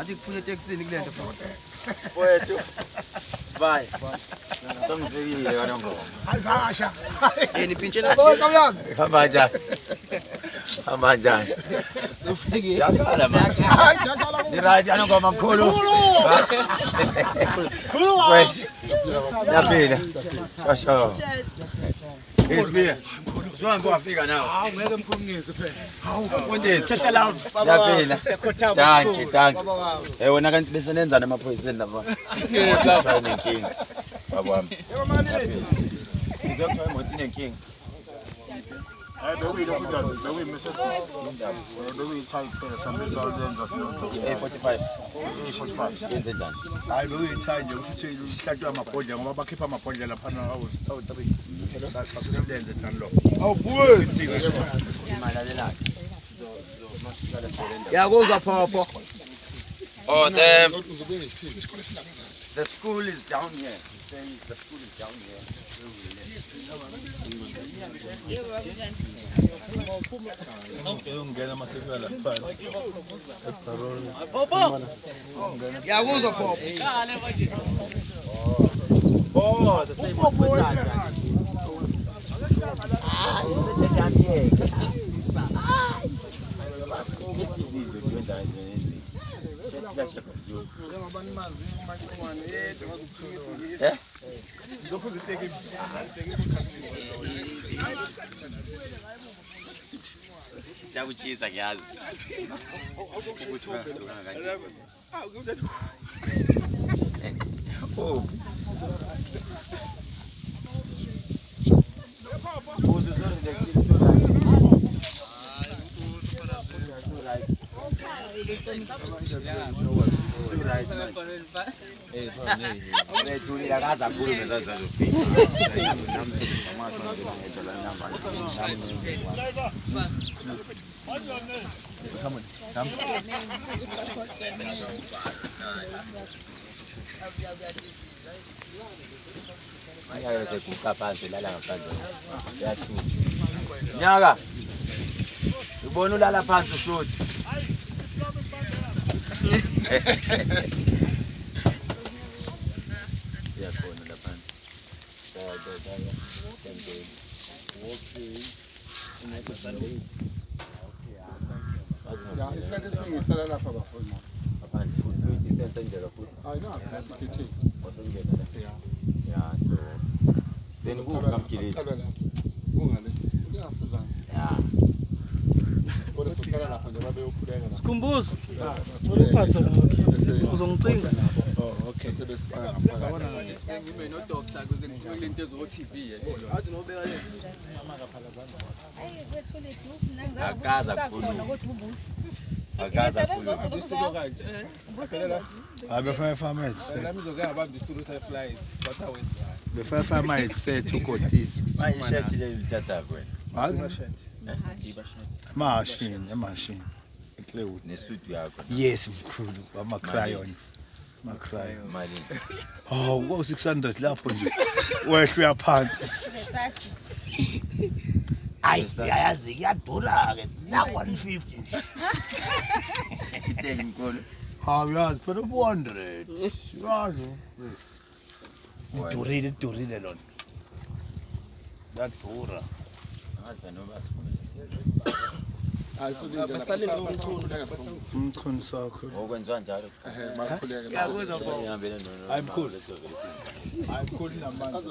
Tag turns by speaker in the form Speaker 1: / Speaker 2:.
Speaker 1: Adik punya teksi ni kalian dapat.
Speaker 2: Boleh tu. Bye. Tong pergi orang bro.
Speaker 1: Asha.
Speaker 2: Ini pincin aja.
Speaker 1: Oh, kalian.
Speaker 2: Hamajan. Hamajan. Jaga lah mas. Di raja nu kau mangkulu. Wait. Yapi. Sosho. Isbi. Juan kau Afrika now.
Speaker 1: Mereka punya sepe.
Speaker 2: Kunde. Yapi. Danke, danke. Wena kan bisa nenza namaphoyisa lapha. Ngeke nenkinga. Baba wami. Ngizokuthola imoto inenkinga.
Speaker 3: Hayi bekuyithaya nje kusho ukuthi uhlathwe amabhodlela ngoba bakhipha amabhodlela laphana sasilenze tani lo. Awubuye
Speaker 1: Yakuzwa phopho.
Speaker 2: Oh, the school is down here. The school is down here.
Speaker 1: Yakuzwa phopho.
Speaker 2: Oh, the same one. Ah, it's such a damn here. Yakuchisa ngiyazi. Oh. Nyaka. Ubona ulala phansi ushoti. Siyakhona la phansi.
Speaker 4: Sikhumbuzo. Uzongicinga.
Speaker 3: Okay.
Speaker 1: Ngime no doctor kuze ngibukele into ezo TV athi nobeka le
Speaker 5: Hayi kwethule dufu
Speaker 2: Akaza
Speaker 5: nangizakhona kodwa ubusi.
Speaker 2: Akaza
Speaker 5: Ngisebenza
Speaker 2: khulu.
Speaker 5: odokotela kanje.
Speaker 3: Before farmer set.
Speaker 1: nami zoke abamba isitulo se flight bathawenza
Speaker 3: Before farmer set ukotisi.
Speaker 2: Manje ishethi le lithatha kwena.
Speaker 3: Machine.
Speaker 2: Nesuit yakho.
Speaker 3: Yes, mkhulu. Ama crayons. Ma crayon.
Speaker 2: Mali.
Speaker 3: Oh, wo 600 lapho nje. Wehle uyaphansi.
Speaker 5: Versace.
Speaker 3: Ay, yayazi kuyadura ke. Na 150 nje.
Speaker 2: Ithenge mkhulu.
Speaker 3: Ha, uyazi phela 400. Uyazi. Durile lona. Yadura.
Speaker 2: Ngathi noma sifuna.
Speaker 3: Umchunu sakho.
Speaker 2: Okwenziwa njalo.
Speaker 3: Hayi mkhulu namanzi.